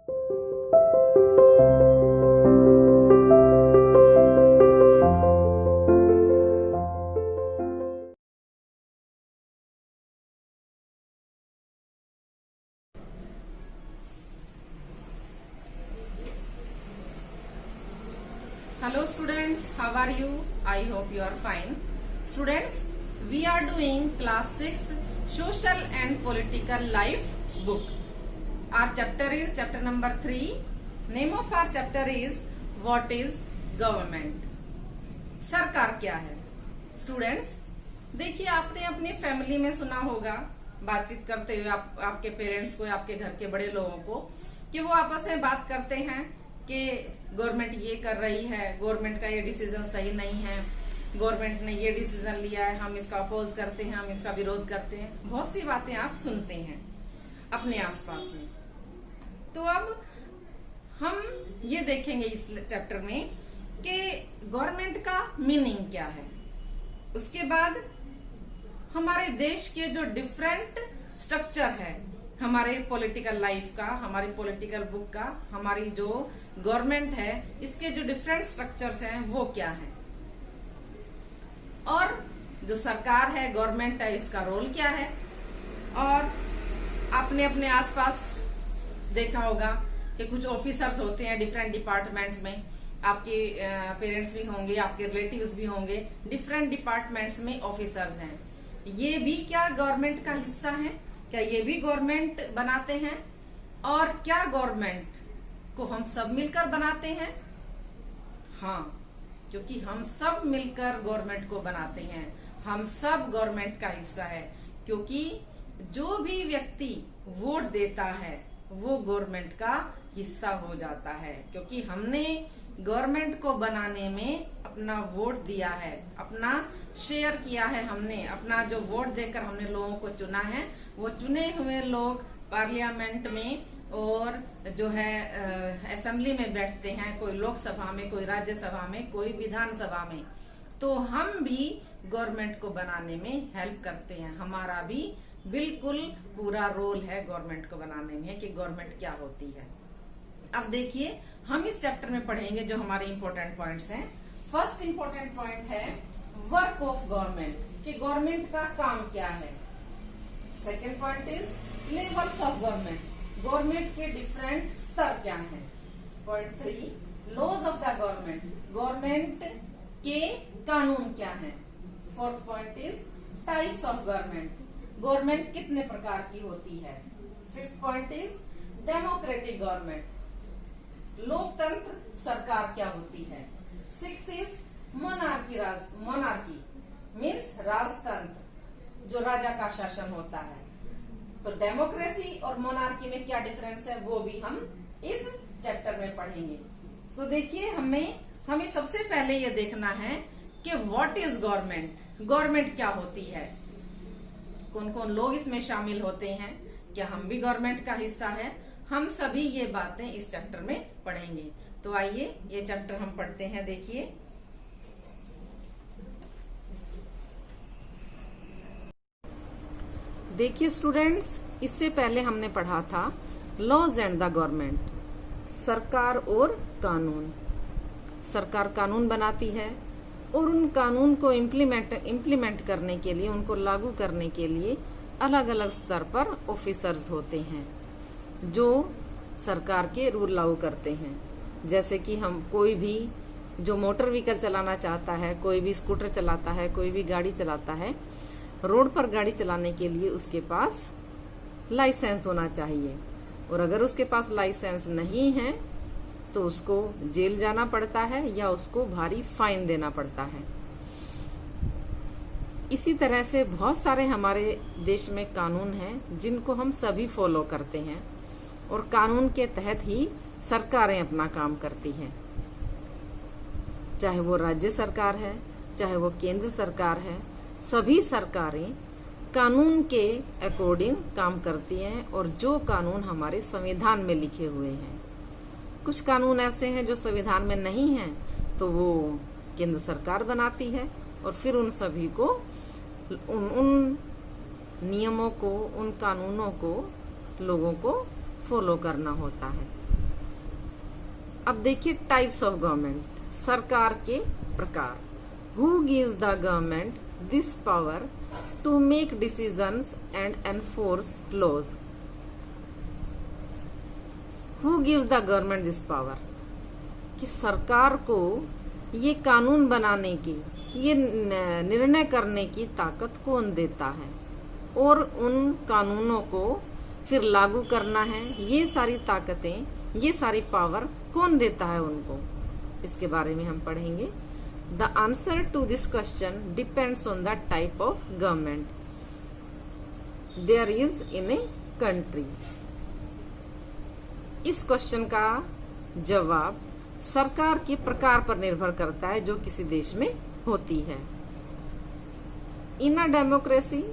Hello students, how are you? I hope you are fine. Students, we are doing class 6th Social and Political Life book. Our chapter is chapter number 3. Name of our chapter is What is Government? सरकार क्या है? Students, देखिए आपने अपनी family में सुना होगा बातचीत करते हुए आपके पेरेंट्स को, आपके घर के बड़े लोगों को, कि वो आपस में बात करते हैं कि गवर्नमेंट ये कर रही है, गवर्नमेंट का ये डिसीजन सही नहीं है, गवर्नमेंट ने ये डिसीजन लिया है, हम इसका अपोज करते हैं, हम इसका विरोध करते हैं। बहुत सी बातें आप सुनते हैं अपने आसपास में। तो अब हम ये देखेंगे इस चैप्टर में कि गवर्नमेंट का मीनिंग क्या है। उसके बाद हमारे देश के जो डिफरेंट स्ट्रक्चर है, हमारे पॉलिटिकल लाइफ का, हमारी पॉलिटिकल बुक का, हमारी जो गवर्नमेंट है, इसके जो डिफरेंट स्ट्रक्चर्स हैं वो क्या है, और जो सरकार है, गवर्नमेंट है, इसका रोल क्या है। और आपने अपने आसपास देखा होगा कि कुछ ऑफिसर्स होते हैं डिफरेंट डिपार्टमेंट्स में, आपके पेरेंट्स भी होंगे, आपके रिलेटिव्स भी होंगे, डिफरेंट डिपार्टमेंट्स में ऑफिसर्स हैं। ये भी क्या गवर्नमेंट का हिस्सा है? क्या ये भी गवर्नमेंट बनाते हैं? और क्या गवर्नमेंट को हम सब मिलकर बनाते हैं? हाँ, क्योंकि हम सब मिलकर गवर्नमेंट को बनाते हैं, हम सब गवर्नमेंट का हिस्सा है। क्योंकि जो भी व्यक्ति वोट देता है वो गवर्नमेंट का हिस्सा हो जाता है, क्योंकि हमने गवर्नमेंट को बनाने में अपना वोट दिया है, अपना शेयर किया है। हमने अपना जो वोट देकर हमने लोगों को चुना है, वो चुने हुए लोग पार्लियामेंट में और जो है असेंबली में बैठते हैं, कोई लोकसभा में, कोई राज्यसभा में, कोई विधानसभा में। तो हम भी गवर्नमेंट को बनाने में हेल्प करते हैं। हमारा भी बिल्कुल पूरा रोल है गवर्नमेंट को बनाने में कि गवर्नमेंट क्या होती है। अब देखिए हम इस चैप्टर में पढ़ेंगे जो हमारे इंपॉर्टेंट पॉइंट्स हैं। फर्स्ट इंपॉर्टेंट पॉइंट है वर्क ऑफ गवर्नमेंट, कि गवर्नमेंट का काम क्या है। Second point is levels of government, government के डिफरेंट स्तर क्या हैं। Point 3 laws of the government, government के कानून क्या हैं। Fourth point is types of government, government कितने प्रकार की होती है। Fifth point is democratic government, लोकतंत्र सरकार क्या होती है। Sixth is monarchy, monarchy means राजतंत्र, जो राजा का शासन होता है। तो डेमोक्रेसी और मोनार्की में क्या डिफरेंस है वो भी हम इस चैप्टर में पढ़ेंगे। तो देखिए हमें सबसे पहले ये देखना है कि व्हाट इज गवर्नमेंट, गवर्नमेंट क्या होती है, कौन कौन लोग इसमें शामिल होते हैं, क्या हम भी गवर्नमेंट का हिस्सा है। हम सभी ये बातें इस चैप्टर में पढ़ेंगे। तो आइए ये चैप्टर हम पढ़ते हैं। देखिए स्टूडेंट्स, इससे पहले हमने पढ़ा था लॉज एंड द गवर्नमेंट, सरकार और कानून। सरकार कानून बनाती है और उन कानून को इम्प्लीमेंट करने के लिए, उनको लागू करने के लिए अलग अलग स्तर पर ऑफिसर्स होते हैं जो सरकार के रूल लागू करते हैं। जैसे कि हम कोई भी जो मोटर व्हीकल चलाना चाहता है, कोई भी स्कूटर चलाता है, कोई भी गाड़ी चलाता है, रोड पर गाड़ी चलाने के लिए उसके पास लाइसेंस होना चाहिए। और अगर उसके पास लाइसेंस नहीं है तो उसको जेल जाना पड़ता है या उसको भारी फाइन देना पड़ता है। इसी तरह से बहुत सारे हमारे देश में कानून हैं जिनको हम सभी फॉलो करते हैं और कानून के तहत ही सरकारें अपना काम करती हैं। चाहे वो राज्य सरकार है, चाहे वो केंद्र सरकार है, सभी सरकारें कानून के अकॉर्डिंग काम करती हैं और जो कानून हमारे संविधान में लिखे हुए हैं। कुछ कानून ऐसे हैं जो संविधान में नहीं हैं तो वो केंद्र सरकार बनाती है और फिर उन सभी को उन नियमों को, उन कानूनों को लोगों को फॉलो करना होता है। अब देखिए टाइप्स ऑफ गवर्नमेंट, सरकार के प्रकार। Who gives the government this power to make decisions and enforce laws. Who gives the government this power, कि सरकार को ये कानून बनाने की, ये निर्णय करने की ताकत कौन देता है और उन कानूनों को फिर लागू करना है, ये सारी ताकतें, ये सारी पावर कौन देता है उनको, इसके बारे में हम पढ़ेंगे। The answer to this question depends on the type of government there is in a country. इस क्वेश्चन का जवाब सरकार के प्रकार पर निर्भर करता है जो किसी देश में होती है। In a democracy,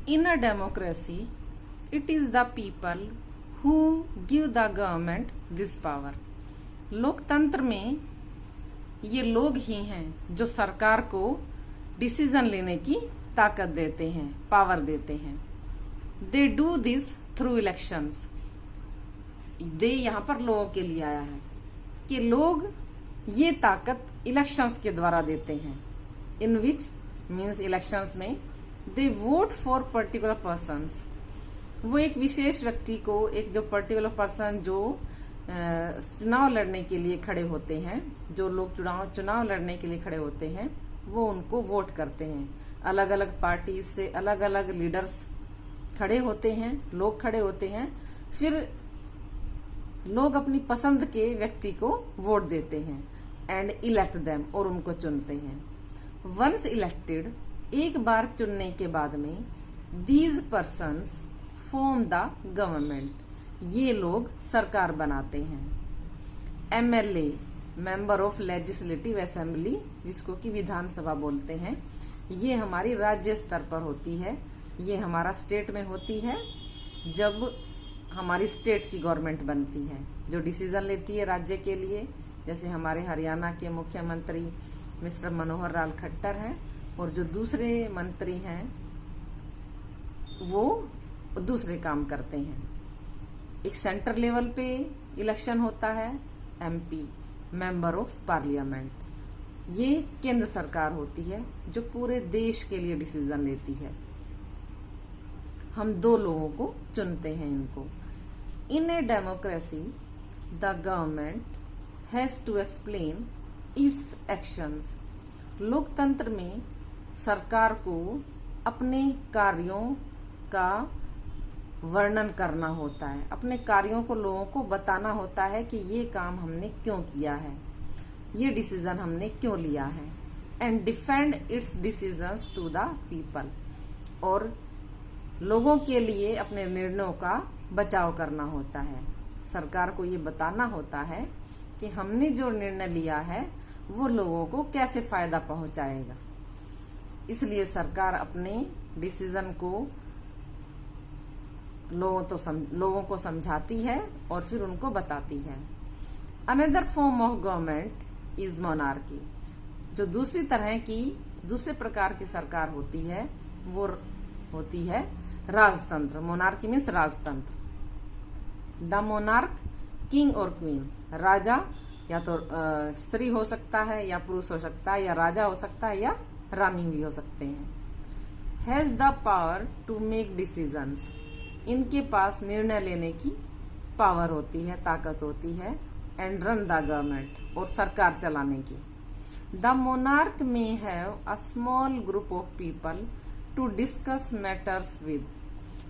in a democracy it is the people who give the government this power। लोकतंत्र में ये लोग ही हैं जो सरकार को डिसीजन लेने की ताकत देते हैं, पावर देते हैं। They do this through elections. They यहाँ पर लोगों के लिए आया है कि लोग ये ताकत इलेक्शंस के द्वारा देते हैं। इन विच मीन्स इलेक्शंस में दे वोट फॉर पर्टिकुलर पर्सन्स। वो एक विशेष व्यक्ति को, एक जो पर्टिकुलर पर्सन जो चुनाव लड़ने के लिए खड़े होते हैं, जो लोग चुनाव लड़ने के लिए खड़े होते हैं, वो उनको वोट करते हैं। अलग अलग पार्टी से अलग अलग लीडर्स खड़े होते हैं, लोग खड़े होते हैं, फिर लोग अपनी पसंद के व्यक्ति को वोट देते हैं एंड इलेक्ट देम, और उनको चुनते हैं। वंस इलेक्टेड, एक बार चुनने के बाद में, these persons form the government, ये लोग सरकार बनाते हैं। MLA, member of legislative assembly, जिसको कि विधानसभा बोलते हैं, ये हमारी राज्य स्तर पर होती है। ये हमारा स्टेट में होती है जब हमारी स्टेट की गवर्नमेंट बनती है, जो डिसीजन लेती है राज्य के लिए। जैसे हमारे हरियाणा के मुख्यमंत्री मिस्टर मनोहर लाल खट्टर हैं, और जो दूसरे मंत्री हैं वो दूसरे काम करते हैं। एक सेंटर लेवल पे इलेक्शन होता है, एमपी, मेंबर ऑफ पार्लियामेंट। ये केंद्र सरकार होती है जो पूरे देश के लिए डिसीजन लेती है। हम दो लोगों को चुनते हैं इनको। In a democracy the government has to explain its actions. लोकतंत्र में सरकार को अपने कार्यों का वर्णन करना होता है, अपने कार्यों को लोगों को बताना होता है कि ये काम हमने क्यों किया है, ये डिसीजन हमने क्यों लिया है। And defend its decisions to the people, और लोगों के लिए अपने निर्णयों का बचाव करना होता है। सरकार को ये बताना होता है कि हमने जो निर्णय लिया है वो लोगों को कैसे फायदा पहुंचाएगा। इसलिए सरकार अपने डिसीजन को लोगों को समझाती है और फिर उनको बताती है। Another form of government is monarchy. जो दूसरे प्रकार की सरकार होती है वो होती है राजतंत्र। मोनार्की मीन्स राजतंत्र। द मोनार्क, किंग और क्वीन, राजा या तो स्त्री हो सकता है या पुरुष हो सकता है, या राजा हो सकता है या रानी भी हो सकते हैं। Has the power to make decisions. इनके पास निर्णय लेने की पावर होती है, ताकत होती है। एंड रन द गवर्नमेंट, और सरकार चलाने की। The monarch may have a small group of people to discuss matters with.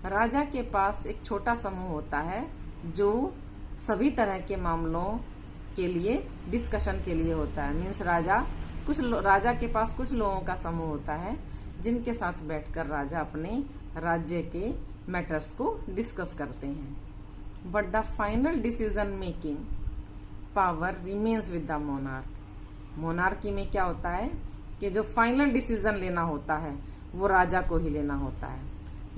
राजा के पास एक छोटा समूह होता है जो सभी तरह के मामलों के लिए डिस्कशन के लिए होता है। मीन्स राजा के पास कुछ लोगों का समूह होता है जिनके साथ बैठकर राजा अपने राज्य के मैटर्स को डिस्कस करते हैं। But the final decision making power remains with the monarch. Monarchy में क्या होता है कि जो फाइनल डिसीजन लेना होता है वो राजा को ही लेना होता है।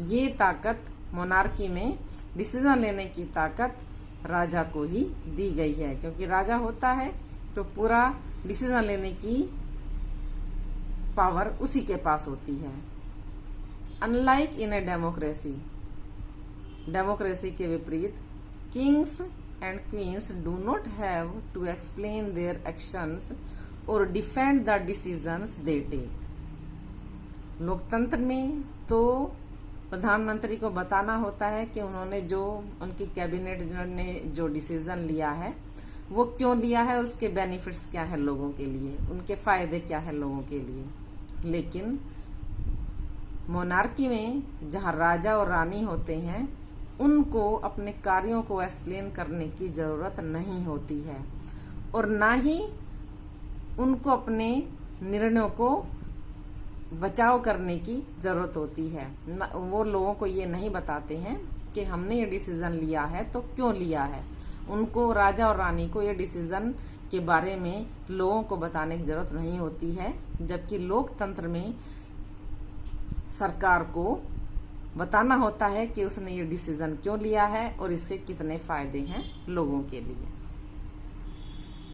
ये ताकत मोनार्की में, डिसीजन लेने की ताकत राजा को ही दी गई है, क्योंकि राजा होता है तो पूरा डिसीजन लेने की पावर उसी के पास होती है। Unlike in a democracy, democracy के विपरीत kings and queens do not have to explain their actions और defend the decisions they take. लोकतंत्र में तो प्रधानमंत्री को बताना होता है कि उन्होंने जो उनकी कैबिनेट ने जो डिसीजन लिया है वो क्यों लिया है और उसके बेनिफिट्स क्या है लोगों के लिए, उनके फायदे क्या है लोगों के लिए। लेकिन मोनार्की में जहां राजा और रानी होते हैं उनको अपने कार्यों को एक्सप्लेन करने की जरूरत नहीं होती है और ना ही उनको अपने निर्णयों को बचाव करने की जरूरत होती है। वो लोगों को ये नहीं बताते हैं कि हमने ये डिसीजन लिया है तो क्यों लिया है। उनको, राजा और रानी को ये डिसीजन के बारे में लोगों को बताने की जरूरत नहीं होती है, जबकि लोकतंत्र में सरकार को बताना होता है कि उसने ये डिसीजन क्यों लिया है और इससे कितने फायदे हैं लोगों के लिए।